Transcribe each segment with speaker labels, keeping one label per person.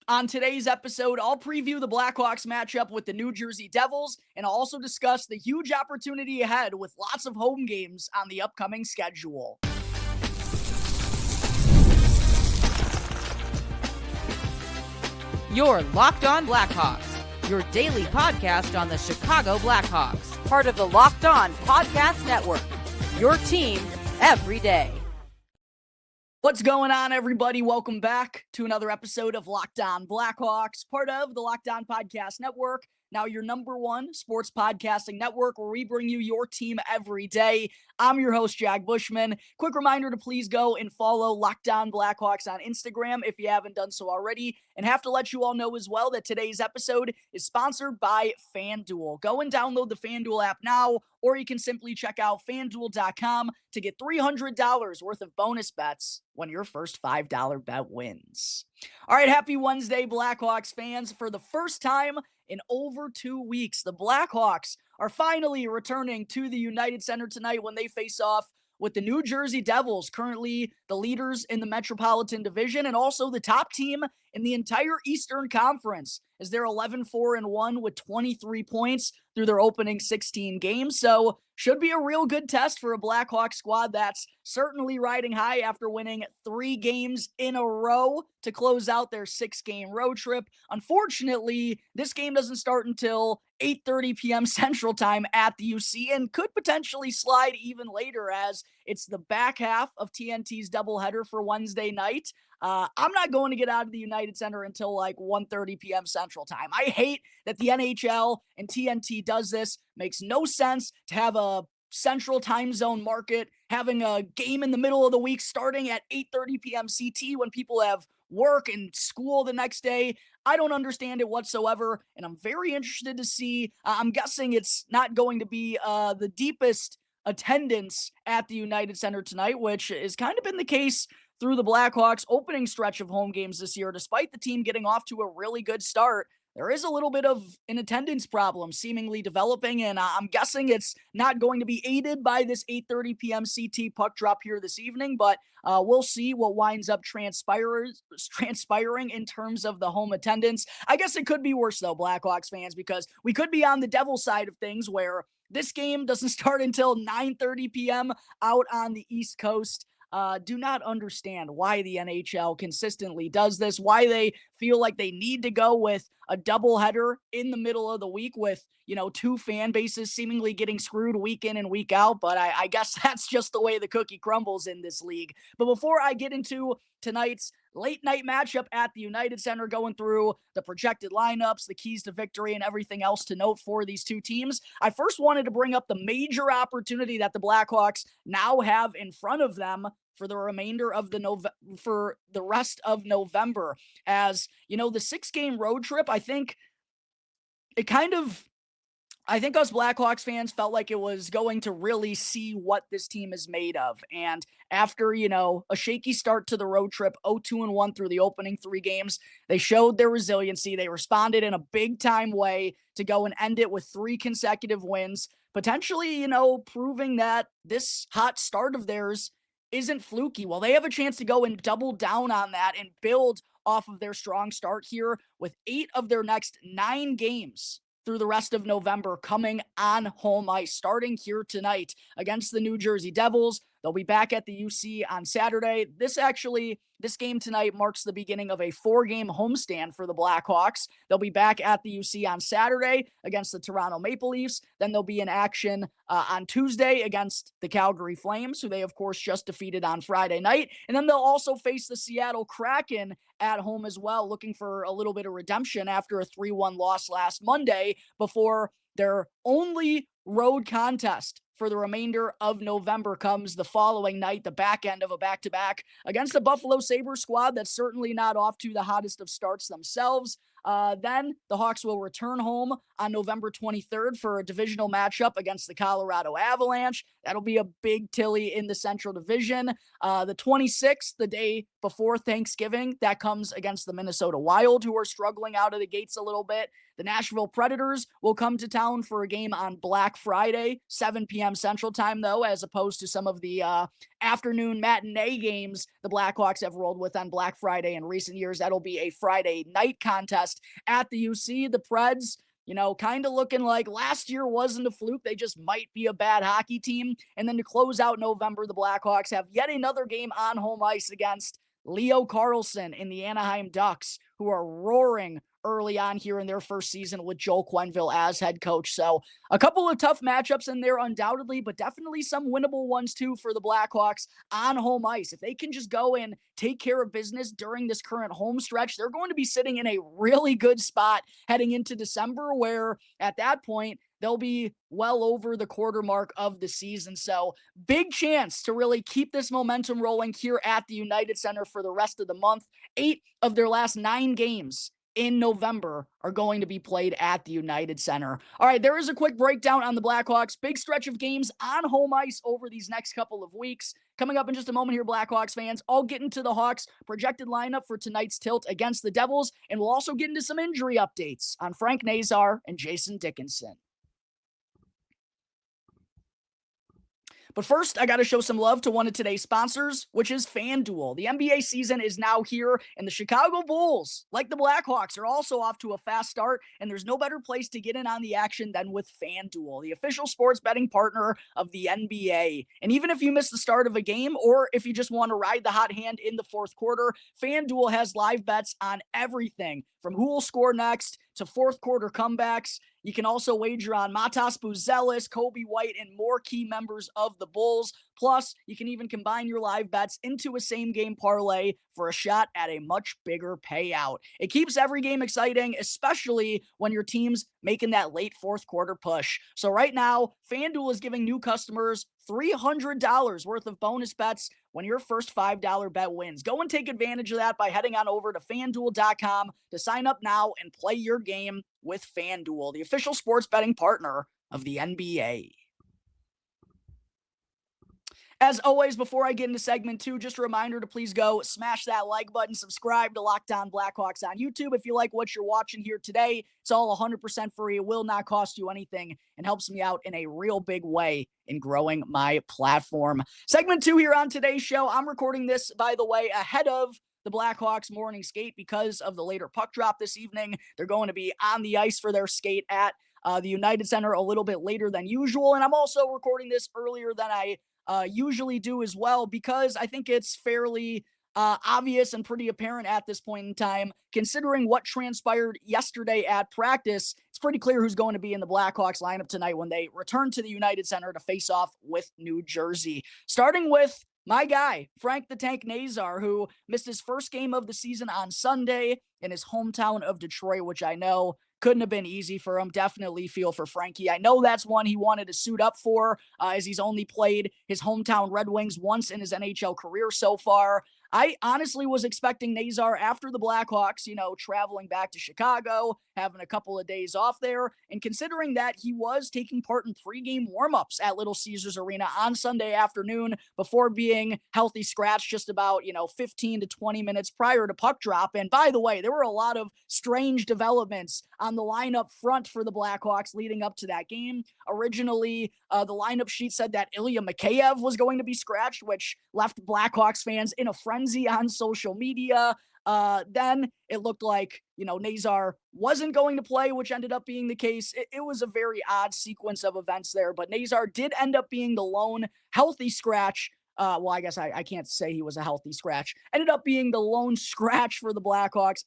Speaker 1: On today's episode, I'll preview the Blackhawks matchup with the New Jersey Devils, and I'll also discuss the huge opportunity ahead with lots of home games on the upcoming schedule.
Speaker 2: You're Locked On Blackhawks, your daily podcast on the Chicago Blackhawks, part of the Locked On Podcast Network, your team every day.
Speaker 1: What's going on, everybody? Welcome back to another episode of Locked On Blackhawks, part of the Locked On Podcast Network, now your number one sports podcasting network where we bring you your team every day. I'm your host, Jack Bushman. Quick reminder to please go and follow Locked On Blackhawks on Instagram if you haven't done so already. And have to let you all know as well that today's episode is sponsored by FanDuel. Go and download the FanDuel app now, or you can simply check out FanDuel.com to get $300 worth of bonus bets when your first $5 bet wins. All right, happy Wednesday, Blackhawks fans. For the first time in over 2 weeks, the Blackhawks are finally returning to the United Center tonight when they face off with the New Jersey Devils, currently the leaders in the Metropolitan Division and also the top team in the entire Eastern Conference, as they're 11-4-1 with 23 points through their opening 16 games. So should be a real good test for a Blackhawks squad that's certainly riding high after winning 3 games in a row to close out their 6-game road trip. Unfortunately, this game doesn't start until 8:30 p.m. Central Time at the UC and could potentially slide even later, as it's the back half of TNT's doubleheader for Wednesday night. I'm not going to get out of the United Center until like 1:30 p.m. Central Time. I hate that the NHL and TNT does this. Makes no sense to have a central time zone market, having a game in the middle of the week starting at 8:30 p.m. CT when people have work and school the next day. I don't understand it whatsoever, and I'm very interested to see. I'm guessing it's not going to be the deepest attendance at the United Center tonight, which has kind of been the case through the Blackhawks' opening stretch of home games this year. Despite the team getting off to a really good start, there is a little bit of an attendance problem seemingly developing, and I'm guessing it's not going to be aided by this 8:30 p.m. CT puck drop here this evening, but we'll see what winds up transpiring in terms of the home attendance. I guess it could be worse, though, Blackhawks fans, because we could be on the Devil side of things where this game doesn't start until 9:30 p.m. out on the East Coast. Do not understand why the NHL consistently does this, why they feel like they need to go with a doubleheader in the middle of the week with, two fan bases seemingly getting screwed week in and week out. But I guess that's just the way the cookie crumbles in this league. But before I get into tonight's late night matchup at the United Center, going through the projected lineups, the keys to victory, and everything else to note for these two teams, I first wanted to bring up the major opportunity that the Blackhawks now have in front of them for the remainder of for the rest of November. As the 6-game road trip, I think us Blackhawks fans felt like it was going to really see what this team is made of. And after, a shaky start to the road trip, 0-2-1 through the opening 3 games, they showed their resiliency. They responded in a big time way to go and end it with 3 consecutive wins, potentially, proving that this hot start of theirs isn't fluky. Well, they have a chance to go and double down on that and build off of their strong start here with 8 of their next 9 games through the rest of November coming on home ice, starting here tonight against the New Jersey Devils. They'll be back at the UC on Saturday. This game tonight marks the beginning of a 4-game homestand for the Blackhawks. They'll be back at the UC on Saturday against the Toronto Maple Leafs. Then they'll be in action on Tuesday against the Calgary Flames, who they, of course, just defeated on Friday night. And then they'll also face the Seattle Kraken at home as well, looking for a little bit of redemption after a 3-1 loss last Monday before their only road contest for the remainder of November comes the following night, the back end of a back-to-back against the Buffalo Sabres squad that's certainly not off to the hottest of starts themselves. Then the Hawks will return home on November 23rd for a divisional matchup against the Colorado Avalanche. That'll be a big Tilly in the Central Division. The 26th, the day before Thanksgiving, that comes against the Minnesota Wild, who are struggling out of the gates a little bit. The Nashville Predators will come to town for a game on Black Friday, 7 p.m. Central Time, though, as opposed to some of the afternoon matinee games the Blackhawks have rolled with on Black Friday in recent years. That'll be a Friday night contest at the UC. The Preds, kind of looking like last year wasn't a fluke. They just might be a bad hockey team. And then to close out November, the Blackhawks have yet another game on home ice against Leo Carlson in the Anaheim Ducks, who are roaring early on here in their first season with Joel Quenneville as head coach. So a couple of tough matchups in there undoubtedly, but definitely some winnable ones too for the Blackhawks on home ice. If they can just go and take care of business during this current home stretch, they're going to be sitting in a really good spot heading into December, where at that point, they'll be well over the quarter mark of the season. So big chance to really keep this momentum rolling here at the United Center for the rest of the month. 8 of their last 9 games in November are going to be played at the United Center. All right, there is a quick breakdown on the Blackhawks. Big stretch of games on home ice over these next couple of weeks. Coming up in just a moment here, Blackhawks fans, I'll get into the Hawks' projected lineup for tonight's tilt against the Devils, and we'll also get into some injury updates on Frank Nazar and Jason Dickinson. But first, I got to show some love to one of today's sponsors, which is FanDuel. The NBA season is now here, and the Chicago Bulls, like the Blackhawks, are also off to a fast start, and there's no better place to get in on the action than with FanDuel, the official sports betting partner of the NBA. And even if you miss the start of a game, or if you just want to ride the hot hand in the fourth quarter, FanDuel has live bets on everything, from who will score next to fourth quarter comebacks. You can also wager on Matas Buzelis, Kobe White, and more key members of the Bulls. Plus, you can even combine your live bets into a same-game parlay for a shot at a much bigger payout. It keeps every game exciting, especially when your team's making that late fourth quarter push. So right now, FanDuel is giving new customers $300 worth of bonus bets when your first $5 bet wins. Go and take advantage of that by heading on over to FanDuel.com to sign up now and play your game with FanDuel, the official sports betting partner of the NBA. As always, before I get into segment 2, just a reminder to please go smash that like button, subscribe to Locked On Blackhawks on YouTube. If you like what you're watching here today, it's all 100% free. It will not cost you anything and helps me out in a real big way in growing my platform. Segment 2 here on today's show. I'm recording this, by the way, ahead of the Blackhawks morning skate because of the later puck drop this evening. They're going to be on the ice for their skate at the United Center a little bit later than usual. And I'm also recording this earlier than I usually do as well, because I think it's fairly obvious and pretty apparent at this point in time, considering what transpired yesterday at practice. It's pretty clear who's going to be in the Blackhawks lineup tonight when they return to the United Center to face off with New Jersey. Starting with my guy, Frank the Tank Nazar, who missed his first game of the season on Sunday in his hometown of Detroit, which I know couldn't have been easy for him. Definitely feel for Frankie. I know that's one he wanted to suit up for, as he's only played his hometown Red Wings once in his NHL career so far. I honestly was expecting Nazar after the Blackhawks, traveling back to Chicago, having a couple of days off there, and considering that he was taking part in pregame warmups at Little Caesars Arena on Sunday afternoon before being healthy scratched just about, 15 to 20 minutes prior to puck drop. And by the way, there were a lot of strange developments on the lineup front for the Blackhawks leading up to that game. Originally, the lineup sheet said that Ilya Mikheyev was going to be scratched, which left Blackhawks fans in a frenzy on social media. Then it looked like, Nazar wasn't going to play, which ended up being the case. It was a very odd sequence of events there, but Nazar did end up being the lone healthy scratch. Well, I guess I can't say he was a healthy scratch. Ended up being the lone scratch for the Blackhawks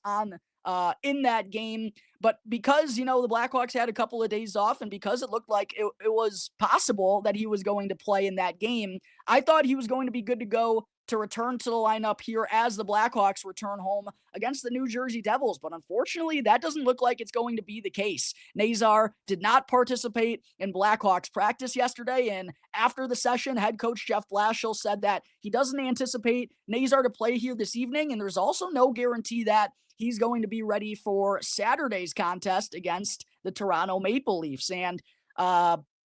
Speaker 1: in that game. But because, the Blackhawks had a couple of days off, and because it looked like it was possible that he was going to play in that game, I thought he was going to be good to go to return to the lineup here as the Blackhawks return home against the New Jersey Devils. But unfortunately, that doesn't look like it's going to be the case. Nazar did not participate in Blackhawks practice yesterday, and after the session, head coach Jeff Blashill said that he doesn't anticipate Nazar to play here this evening, and there's also no guarantee that he's going to be ready for Saturday's contest against the Toronto Maple Leafs. And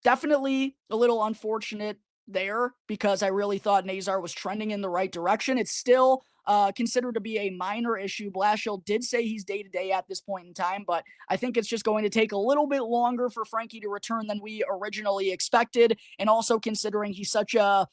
Speaker 1: definitely a little unfortunate there, because I really thought Nazar was trending in the right direction. It's still considered to be a minor issue. Blashill did say he's day-to-day at this point in time, but I think it's just going to take a little bit longer for Frankie to return than we originally expected. And also considering he's such a,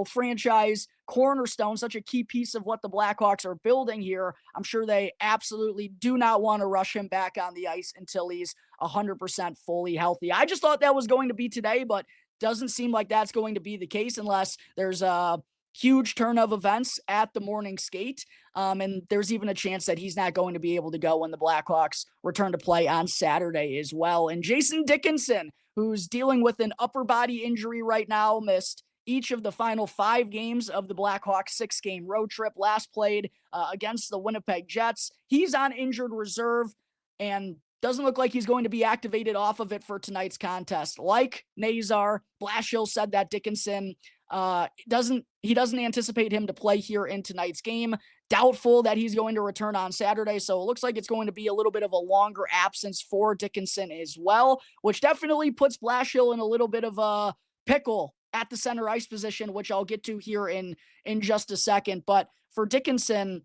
Speaker 1: franchise cornerstone, such a key piece of what the Blackhawks are building here, I'm sure they absolutely do not want to rush him back on the ice until he's 100% fully healthy. I just thought that was going to be today, but doesn't seem like that's going to be the case unless there's a huge turn of events at the morning skate. And there's even a chance that he's not going to be able to go when the Blackhawks return to play on Saturday as well. And Jason Dickinson, who's dealing with an upper body injury right now, missed each of the final 5 games of the Blackhawks 6-game road trip, last played against the Winnipeg Jets. He's on injured reserve and doesn't look like he's going to be activated off of it for tonight's contest. Like Nazar, Blashill said that Dickinson doesn't anticipate him to play here in tonight's game. Doubtful that he's going to return on Saturday, so it looks like it's going to be a little bit of a longer absence for Dickinson as well, which definitely puts Blashill in a little bit of a pickle at the center ice position, which I'll get to here in just a second. But for Dickinson,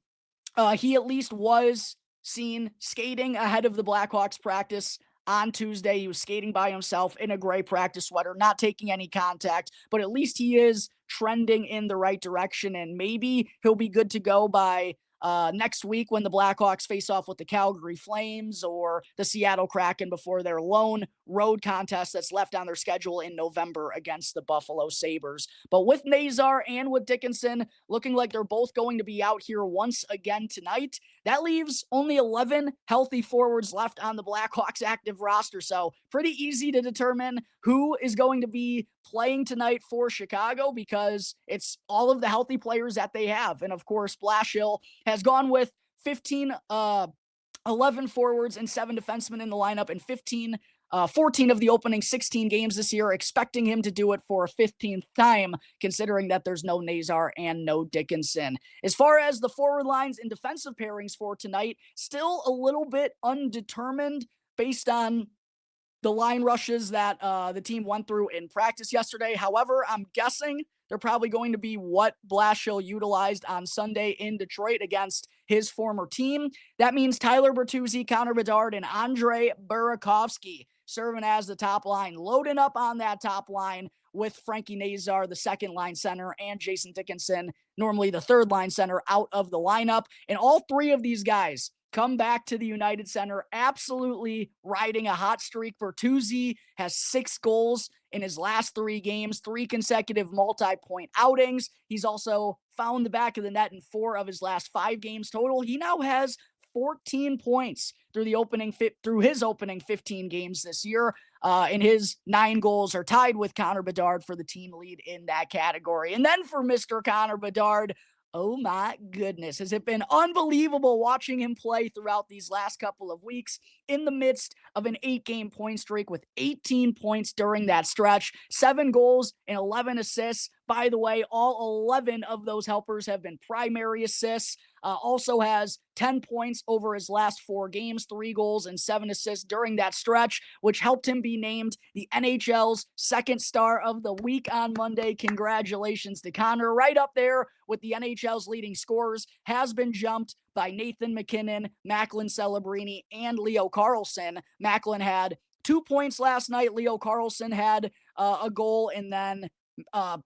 Speaker 1: he at least was seen skating ahead of the Blackhawks practice on Tuesday. He was skating by himself in a gray practice sweater, not taking any contact, but at least he is trending in the right direction, and maybe he'll be good to go by next week when the Blackhawks face off with the Calgary Flames or the Seattle Kraken before their lone road contest that's left on their schedule in November against the Buffalo Sabres. But with Nazar and with Dickinson looking like they're both going to be out here once again tonight, that leaves only 11 healthy forwards left on the Blackhawks active roster. So pretty easy to determine who is going to be playing tonight for Chicago because it's all of the healthy players that they have. And of course, Blashill has gone with 11 forwards and 7 defensemen in the lineup and 14 of the opening 16 games this year, expecting him to do it for a 15th time, considering that there's no Nazar and no Dickinson. As far as the forward lines and defensive pairings for tonight, still a little bit undetermined based on the line rushes that the team went through in practice yesterday. However, I'm guessing they're probably going to be what Blashill utilized on Sunday in Detroit against his former team. That means Tyler Bertuzzi, Connor Bedard, and Andre Burakovsky serving as the top line, loading up on that top line with Frankie Nazar, the second line center, and Jason Dickinson, normally the third line center, out of the lineup. And all 3 of these guys come back to the United Center, absolutely riding a hot streak. Bertuzzi has 6 goals in his last 3 games, 3 consecutive multi-point outings. He's also found the back of the net in 4 of his last 5 games total. He now has 14 points through his opening 15 games this year. And his 9 goals are tied with Connor Bedard for the team lead in that category. And then for Mr. Connor Bedard, oh my goodness, has it been unbelievable watching him play throughout these last couple of weeks in the midst of an 8-game point streak with 18 points during that stretch, 7 goals and 11 assists. By the way, all 11 of those helpers have been primary assists. Also has 10 points over his last 4 games, 3 goals and 7 assists during that stretch, which helped him be named the NHL's second star of the week on Monday. Congratulations to Connor, right up there with the NHL's leading scorers, has been jumped by Nathan MacKinnon, Macklin Celebrini, and Leo Carlsson. Macklin had 2 points last night. Leo Carlsson had a goal, and then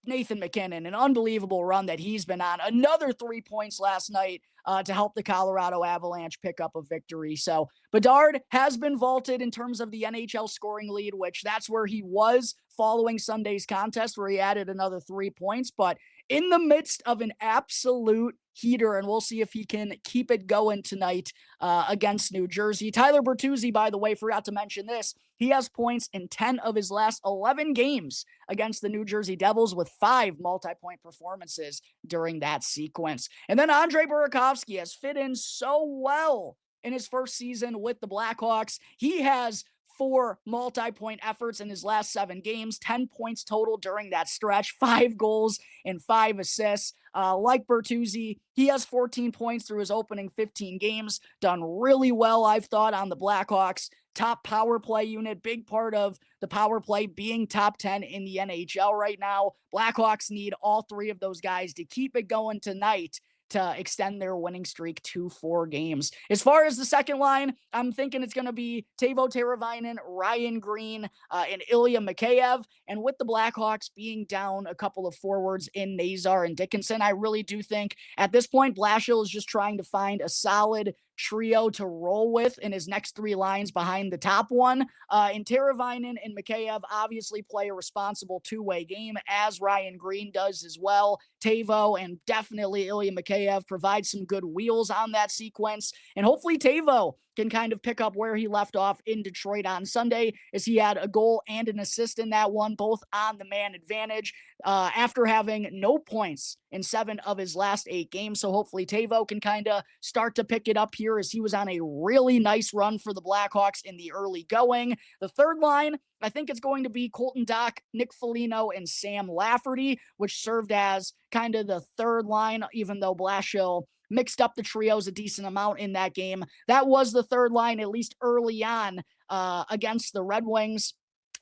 Speaker 1: Nathan MacKinnon, an unbelievable run that he's been on. Another 3 points last night to help the Colorado Avalanche pick up a victory. So Bedard has been vaulted in terms of the NHL scoring lead, which that's where he was following Sunday's contest, where he added another 3 points. But in the midst of an absolute heater, and we'll see if he can keep it going tonight against New Jersey. Tyler Bertuzzi, by the way, forgot to mention this. He has points in 10 of his last 11 games against the New Jersey Devils, with 5 multi-point performances during that sequence. And then Andre Burakovsky has fit in so well in his first season with the Blackhawks. He has 4 multi-point efforts in his last 7 games, 10 points total during that stretch, 5 goals and 5 assists. Like Bertuzzi, he has 14 points through his opening 15 games, done really well, I've thought, on the Blackhawks. Top power play unit, big part of the power play being top 10 in the NHL right now. Blackhawks need all 3 of those guys to keep it going tonight to extend their winning streak to 4 games. As far as the second line, I'm thinking it's going to be Teuvo Teravainen, Ryan Green, and Ilya Mikheyev. And with the Blackhawks being down a couple of forwards in Nazar and Dickinson, I really do think at this point, Blashill is just trying to find a solid trio to roll with in his next 3 lines behind the top one. And Teravainen and Mikheyev obviously play a responsible 2-way game, as Ryan Green does as well. Teuvo and definitely Ilya Mikheyev provide some good wheels on that sequence. And hopefully Teuvo can kind of pick up where he left off in Detroit on Sunday, as he had a goal and an assist in that one, both on the man advantage, after having no points in 7 of his last 8 games. So hopefully Teuvo can kind of start to pick it up here, as he was on a really nice run for the Blackhawks in the early going. The third line, I think it's going to be Colton Dach, Nick Foligno, and Sam Lafferty, which served as kind of the third line, even though Blashill mixed up the trios a decent amount in that game. That was the third line, at least early on, against the Red Wings.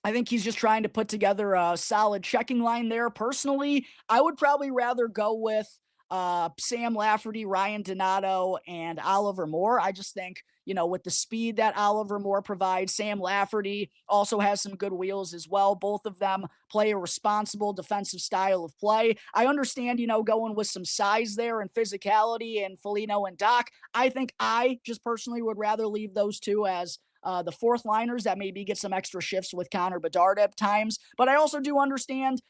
Speaker 1: I think he's just trying to put together a solid checking line there. Personally, I would probably rather go with Sam Lafferty, Ryan Donato, and Oliver Moore. I just think, with the speed that Oliver Moore provides, Sam Lafferty also has some good wheels as well. Both of them play a responsible defensive style of play. I understand, going with some size there and physicality and Foligno and Dach. I think I just personally would rather leave those two as the fourth liners that maybe get some extra shifts with Connor Bedard at times. But I also do understand,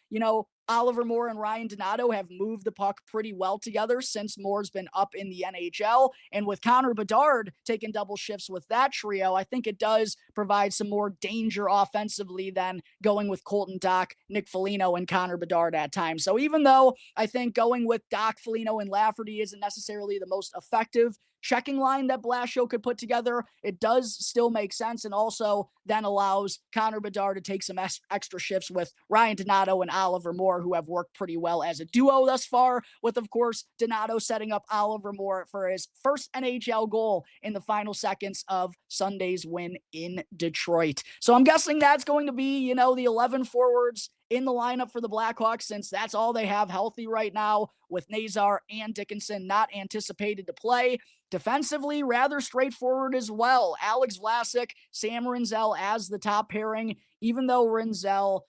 Speaker 1: Oliver Moore and Ryan Donato have moved the puck pretty well together since Moore's been up in the NHL. And with Connor Bedard taking double shifts with that trio, I think it does provide some more danger offensively than going with Colton Dach, Nick Foligno, and Connor Bedard at times. So even though I think going with Dach, Foligno, and Lafferty isn't necessarily the most effective checking line that Blashill could put together, it does still make sense, and also then allows Connor Bedard to take some extra shifts with Ryan Donato and Oliver Moore, who have worked pretty well as a duo thus far, with, of course, Donato setting up Oliver Moore for his first NHL goal in the final seconds of Sunday's win in Detroit. So I'm guessing that's going to be, the 11 forwards in the lineup for the Blackhawks, since that's all they have healthy right now, with Nazar and Dickinson not anticipated to play. Defensively, rather straightforward as well. Alex Vlasic, Sam Rinzel as the top pairing, even though Rinzel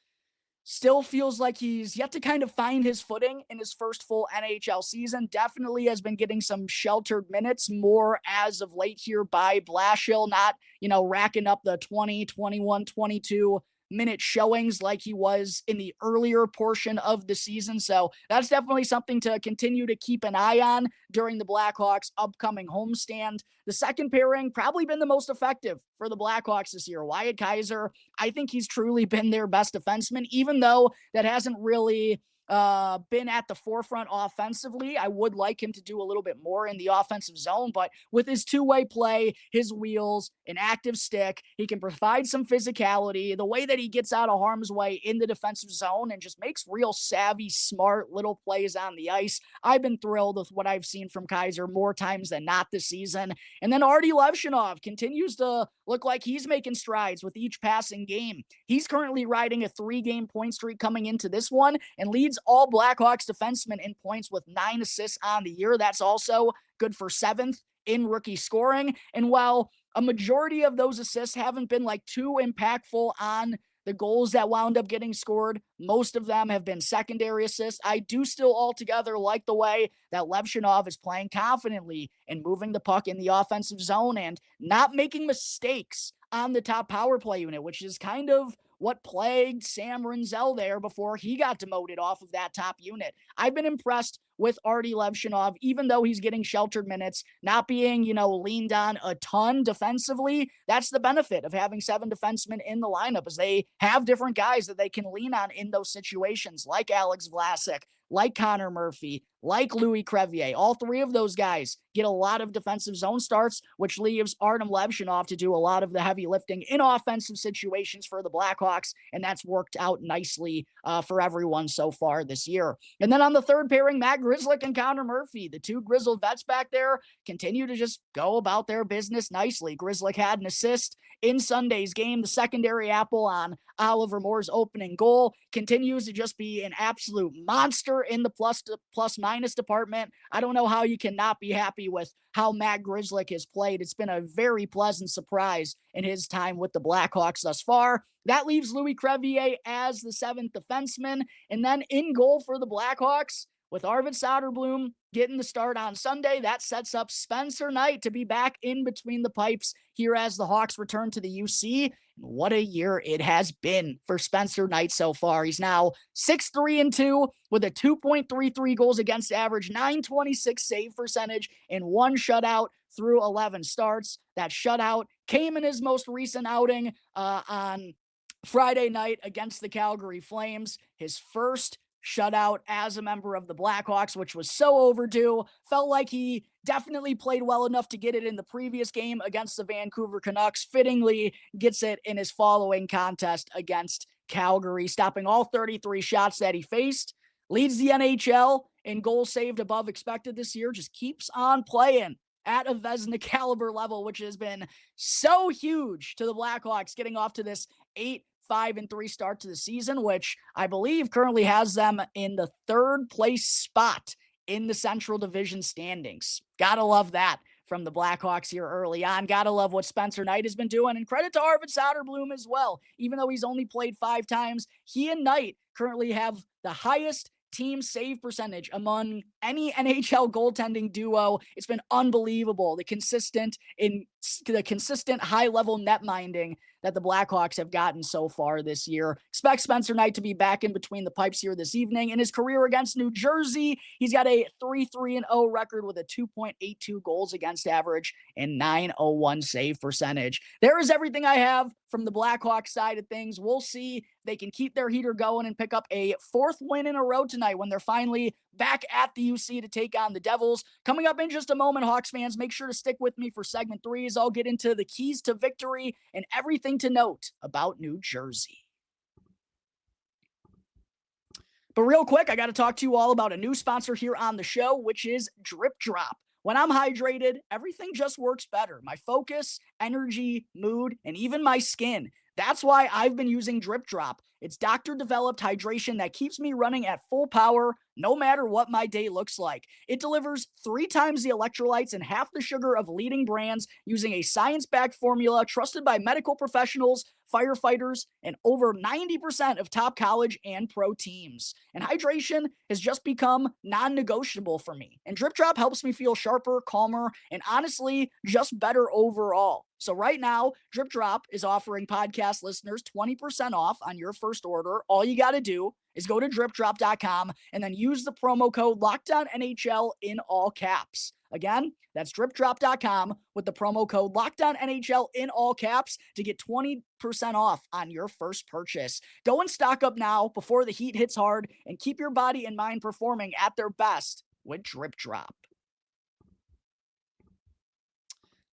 Speaker 1: still feels like he's yet to kind of find his footing in his first full NHL season. Definitely has been getting some sheltered minutes more as of late here by Blashill, not, racking up the 20, 21, 22 minute showings like he was in the earlier portion of the season. So that's definitely something to continue to keep an eye on during the Blackhawks' upcoming homestand. The second pairing probably been the most effective for the Blackhawks this year. Wyatt Kaiser, I think he's truly been their best defenseman, even though that hasn't really been at the forefront offensively. I would like him to do a little bit more in the offensive zone, but with his two-way play, his wheels, an active stick, he can provide some physicality, the way that he gets out of harm's way in the defensive zone and just makes real savvy, smart little plays on the ice. I've been thrilled with what I've seen from Kaiser more times than not this season. And then Artie Levshinov continues to look like he's making strides with each passing game. He's currently riding a 3-game point streak coming into this one and leads all Blackhawks defensemen in points with 9 assists on the year. That's also good for 7th in rookie scoring. And while a majority of those assists haven't been too impactful on the goals that wound up getting scored, most of them have been secondary assists. I do still altogether like the way that Levshinov is playing confidently and moving the puck in the offensive zone and not making mistakes on the top power play unit, which is kind of what plagued Sam Rinzel there before he got demoted off of that top unit. I've been impressed with Artie Levshinov, even though he's getting sheltered minutes, not being, leaned on a ton defensively. That's the benefit of having 7 defensemen in the lineup, is they have different guys that they can lean on in those situations, like Alex Vlasic, like Connor Murphy, like Louis Crevier. All 3 of those guys get a lot of defensive zone starts, which leaves Artem Levshinov to do a lot of the heavy lifting in offensive situations for the Blackhawks, and that's worked out nicely for everyone so far this year. And then on the third pairing, Matt Grzelcyk and Connor Murphy, the 2 grizzled vets back there, continue to just go about their business nicely. Grzelcyk had an assist in Sunday's game, the secondary apple on Oliver Moore's opening goal. continues to just be an absolute monster in the plus minus department. I don't know how you cannot be happy with how Matt Grzelcyk has played. It's been a very pleasant surprise in his time with the Blackhawks thus far. That leaves Louis Crevier as the 7th defenseman. And then in goal for the Blackhawks, with Arvid Soderblom getting the start on Sunday, that sets up Spencer Knight to be back in between the pipes here as the Hawks return to the UC. What a year it has been for Spencer Knight so far. He's now 6-3-2 with a 2.33 goals against average, .926 save percentage, and 1 shutout through 11 starts. That shutout came in his most recent outing on Friday night against the Calgary Flames. His first shutout as a member of the Blackhawks, which was so overdue. Felt like he definitely played well enough to get it in the previous game against the Vancouver Canucks. Fittingly gets it in his following contest against Calgary, stopping all 33 shots that he faced. Leads the NHL in goals saved above expected this year. Just keeps on playing at a Vezina caliber level, which has been so huge to the Blackhawks getting off to this 8-5-3 start to the season, which I believe currently has them in the 3rd place spot in the Central Division standings. Gotta love that from the Blackhawks here early on. Gotta love what Spencer Knight has been doing, and credit to Arvid Soderblom as well. Even though he's only played 5 times, he and Knight currently have the highest team save percentage among any NHL goaltending duo. It's been unbelievable. The consistent high-level net minding that the Blackhawks have gotten so far this year. Expect Spencer Knight to be back in between the pipes here this evening. In his career against New Jersey, he's got a 3-3-0 record with a 2.82 goals against average and .901 save percentage. There is everything I have from the Blackhawks side of things. We'll see if they can keep their heater going and pick up a 4th win in a row tonight when they're finally back at the UC to take on the Devils. Coming up in just a moment, Hawks fans, make sure to stick with me for segment 3 as I'll get into the keys to victory and everything to note about New Jersey. But real quick, I got to talk to you all about a new sponsor here on the show, which is Drip Drop. When I'm hydrated, everything just works better. My focus, energy, mood, and even my skin. That's why I've been using Drip Drop. It's doctor-developed hydration that keeps me running at full power no matter what my day looks like. It delivers 3 times the electrolytes and half the sugar of leading brands using a science-backed formula trusted by medical professionals, firefighters, and over 90% of top college and pro teams. And hydration has just become non-negotiable for me. And Drip Drop helps me feel sharper, calmer, and honestly, just better overall. So right now, Drip Drop is offering podcast listeners 20% off on your first order. All you got to do is go to dripdrop.com and then use the promo code LOCKDOWNNHL in all caps. Again, that's dripdrop.com with the promo code LOCKDOWNNHL in all caps to get 20% off on your first purchase. Go and stock up now before the heat hits hard and keep your body and mind performing at their best with Drip Drop.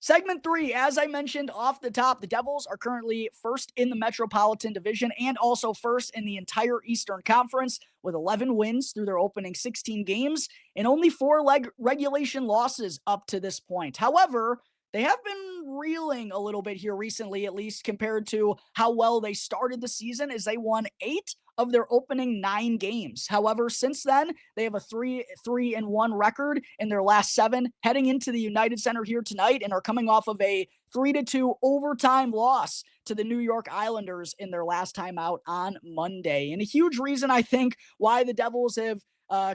Speaker 1: Segment 3, as I mentioned off the top, the Devils are currently first in the Metropolitan Division and also first in the entire Eastern Conference with 11 wins through their opening 16 games and only 4 regulation losses up to this point. However, they have been reeling a little bit here recently, at least compared to how well they started the season, as they won 8 of their opening 9 games. However, since then, they have a 3-1 record in their last 7, heading into the United Center here tonight, and are coming off of a 3-2 overtime loss to the New York Islanders in their last time out on Monday. And a huge reason, I think, why the Devils have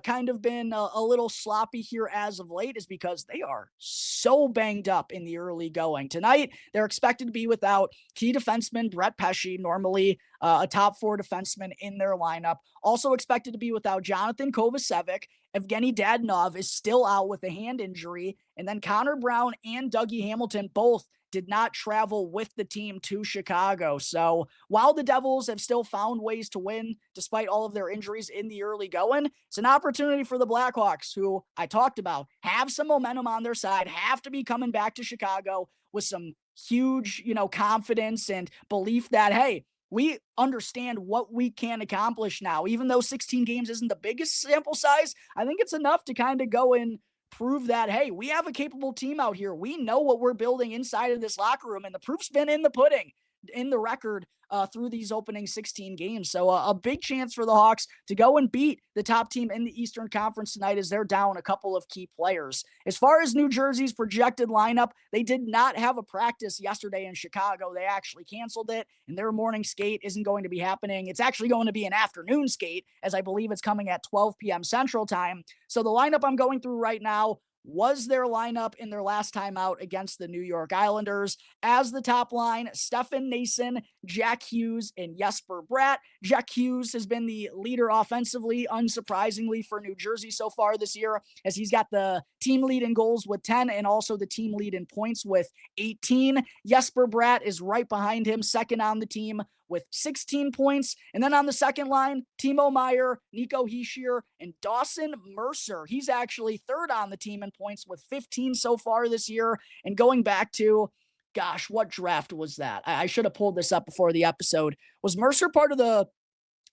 Speaker 1: kind of been a little sloppy here as of late is because they are so banged up in the early going. Tonight, they're expected to be without key defenseman Brett Pesce, normally a top 4 defenseman in their lineup. Also expected to be without Jonathan Kovacevic. Evgeny Dadonov is still out with a hand injury. And then Connor Brown and Dougie Hamilton both did not travel with the team to Chicago. So while the Devils have still found ways to win, despite all of their injuries in the early going, it's an opportunity for the Blackhawks, who I talked about, have some momentum on their side, have to be coming back to Chicago with some huge, confidence and belief that, hey, we understand what we can accomplish now. Even though 16 games isn't the biggest sample size, I think it's enough to kind of go and prove that, hey, we have a capable team out here. We know what we're building inside of this locker room, and the proof's been in the pudding. in the record through these opening 16 games. So a big chance for the Hawks to go and beat the top team in the Eastern Conference tonight as they're down a couple of key players. As far as New Jersey's projected lineup, they did not have a practice yesterday in Chicago. They actually canceled it, and their morning skate isn't going to be happening. It's actually going to be an afternoon skate, as I believe it's coming at 12 p.m. Central Time. So the lineup I'm going through right now was their lineup in their last time out against the New York Islanders. As the top line, Stefan Nason, Jack Hughes, and Jesper Bratt. Jack Hughes has been the leader offensively, unsurprisingly, for New Jersey so far this year, as he's got the team lead in goals with 10 and also the team lead in points with 18. Jesper Bratt is right behind him, second on the team with 16 points. And then on the second line, Timo Meier, Nico Hischier, and Dawson Mercer. He's actually third on the team in points with 15 so far this year. And going back to, gosh, what draft was that? I should have pulled this up before the episode. Was Mercer part of the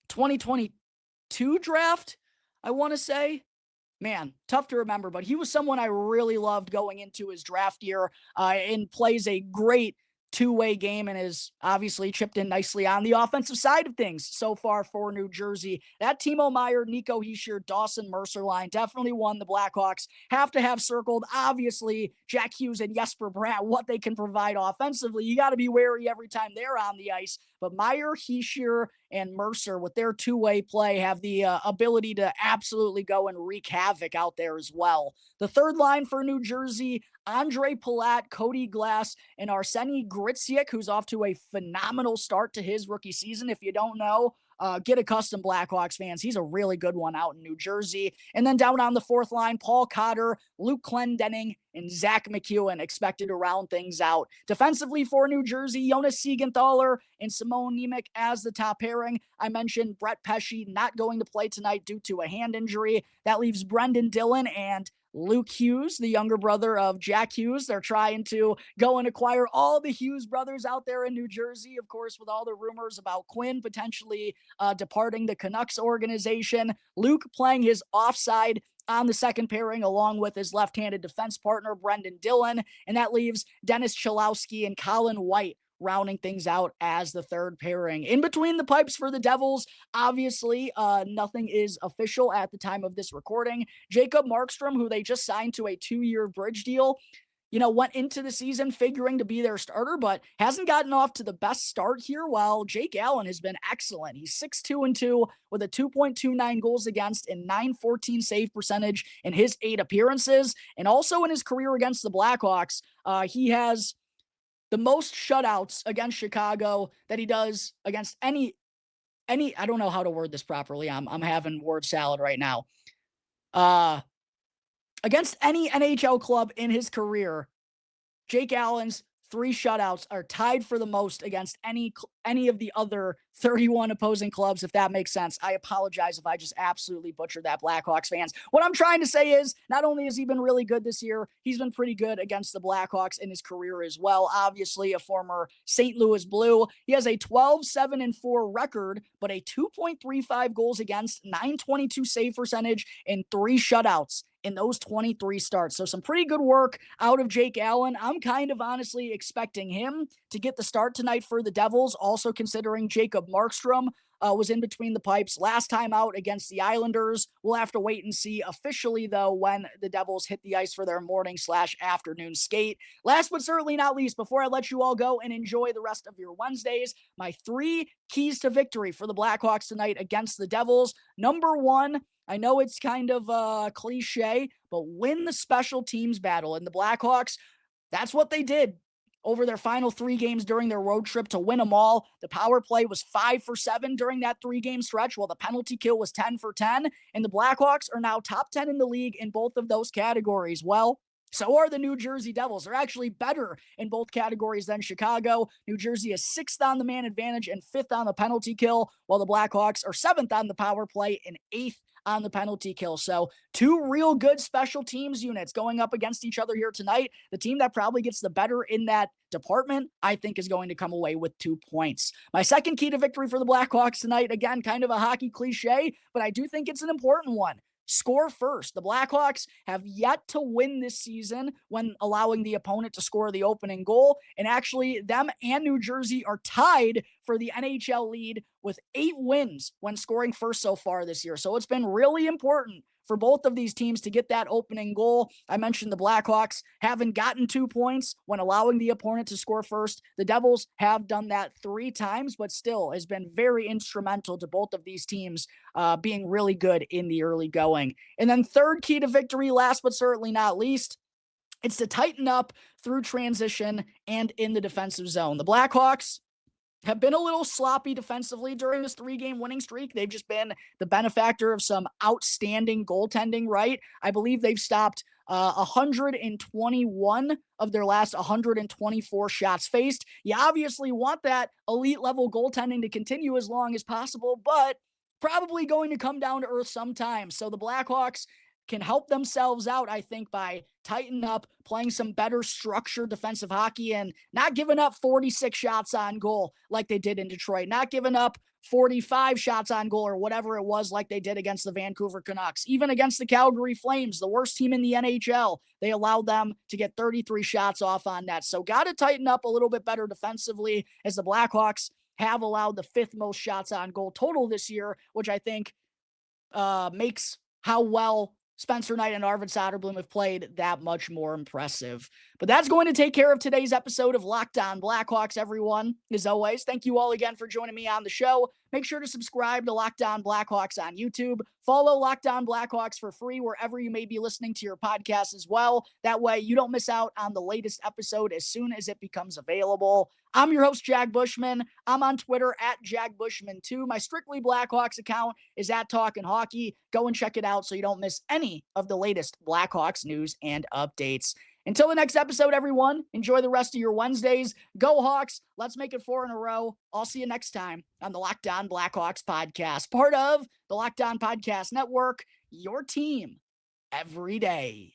Speaker 1: 2022 draft, I want to say? Man, tough to remember, but he was someone I really loved going into his draft year and plays a great two-way game and is obviously chipped in nicely on the offensive side of things so far for New Jersey. That Timo Meier, Nico Hischier, Dawson Mercer line definitely one the Blackhawks have to have circled. Obviously, Jack Hughes and Jesper Bratt, what they can provide offensively, you got to be wary every time they're on the ice. But Meier, Hischier, and Mercer, with their two-way play, have the ability to absolutely go and wreak havoc out there as well. The third line for New Jersey, Andre Palat, Cody Glass, and Arseny Gritziuk, who's off to a phenomenal start to his rookie season. If you don't know, get accustomed, Blackhawks fans. He's a really good one out in New Jersey. And then down on the fourth line, Paul Cotter, Luke Clendenning, and Zach McEwen expected to round things out. Defensively for New Jersey, Jonas Siegenthaler and Simone Nemec as the top pairing. I mentioned Brett Pesce not going to play tonight due to a hand injury. That leaves Brendan Dillon and Luke Hughes, the younger brother of Jack Hughes. They're trying to go and acquire all the Hughes brothers out there in New Jersey, of course, with all the rumors about Quinn potentially departing the Canucks organization. Luke playing his offside on the second pairing along with his left-handed defense partner, Brendan Dillon. And that leaves Dennis Cholowski and Colin White rounding things out as the third pairing. In between the pipes for the Devils, obviously, nothing is official at the time of this recording. Jacob Markstrom, who they just signed to a 2-year bridge deal, went into the season figuring to be their starter, but hasn't gotten off to the best start here, while Jake Allen has been excellent. He's 6-2-2 with a 2.29 goals against and .914 save percentage in his 8 appearances. And also in his career against the Blackhawks, he has the most shutouts against Chicago that he does against any, I don't know how to word this properly. I'm having word salad right now. Against any NHL club in his career, Jake Allen's 3 shutouts are tied for the most against any of the other 31 opposing clubs, if that makes sense. I apologize if I just absolutely butchered that, Blackhawks fans. What I'm trying to say is, not only has he been really good this year, he's been pretty good against the Blackhawks in his career as well. Obviously, a former St. Louis Blue. He has a 12-7-4 record, but a 2.35 goals against, .922 save percentage, and 3 shutouts in those 23 starts. So some pretty good work out of Jake Allen. I'm kind of honestly expecting him to get the start tonight for the Devils, also considering Jacob Markstrom was in between the pipes last time out against the Islanders. We'll have to wait and see officially, though, when the Devils hit the ice for their morning/afternoon skate. Last but certainly not least, before I let you all go and enjoy the rest of your Wednesdays, my 3 keys to victory for the Blackhawks tonight against the Devils. Number 1, I know it's kind of cliche, but win the special teams battle. And the Blackhawks, that's what they did over their final 3 games during their road trip to win them all. The power play was 5 for 7 during that 3-game stretch, while the penalty kill was 10 for 10. And the Blackhawks are now top 10 in the league in both of those categories. Well, so are the New Jersey Devils. They're actually better in both categories than Chicago. New Jersey is 6th on the man advantage and 5th on the penalty kill, while the Blackhawks are 7th on the power play and 8th on the penalty kill. So 2 real good special teams units going up against each other here tonight. The team that probably gets the better in that department, I think, is going to come away with 2 points. My second key to victory for the Blackhawks tonight, again, kind of a hockey cliche, but I do think it's an important one. score first. The Blackhawks have yet to win this season when allowing the opponent to score the opening goal. And actually, them and New Jersey are tied for the NHL lead with 8 wins when scoring first so far this year. So it's been really important for both of these teams to get that opening goal. I mentioned the Blackhawks haven't gotten 2 points when allowing the opponent to score first. The Devils have done that 3 times, but still has been very instrumental to both of these teams being really good in the early going. And then third key to victory, last but certainly not least, it's to tighten up through transition and in the defensive zone. The Blackhawks have been a little sloppy defensively during this 3-game winning streak. They've just been the benefactor of some outstanding goaltending, right? I believe they've stopped 121 of their last 124 shots faced. You obviously want that elite level goaltending to continue as long as possible, but probably going to come down to earth sometime. So the Blackhawks can help themselves out, I think, by tightening up, playing some better structured defensive hockey, and not giving up 46 shots on goal like they did in Detroit, not giving up 45 shots on goal or whatever it was like they did against the Vancouver Canucks. Even against the Calgary Flames, the worst team in the NHL, they allowed them to get 33 shots off on net. So got to tighten up a little bit better defensively, as the Blackhawks have allowed the 5th most shots on goal total this year, which I think makes how well Spencer Knight and Arvid Soderblom have played that much more impressive. But that's going to take care of today's episode of Locked On Blackhawks, everyone. As always, thank you all again for joining me on the show. Make sure to subscribe to Locked On Blackhawks on YouTube. Follow Locked On Blackhawks for free wherever you may be listening to your podcast as well. That way you don't miss out on the latest episode as soon as it becomes available. I'm your host, Jack Bushman. I'm on Twitter at JackBushman2. My Strictly Blackhawks account is at Talkin' Hockey. Go and check it out so you don't miss any of the latest Blackhawks news and updates. Until the next episode, everyone, enjoy the rest of your Wednesdays. Go Hawks. Let's make it 4 in a row. I'll see you next time on the Locked On Blackhawks podcast, part of the Locked On Podcast Network, your team every day.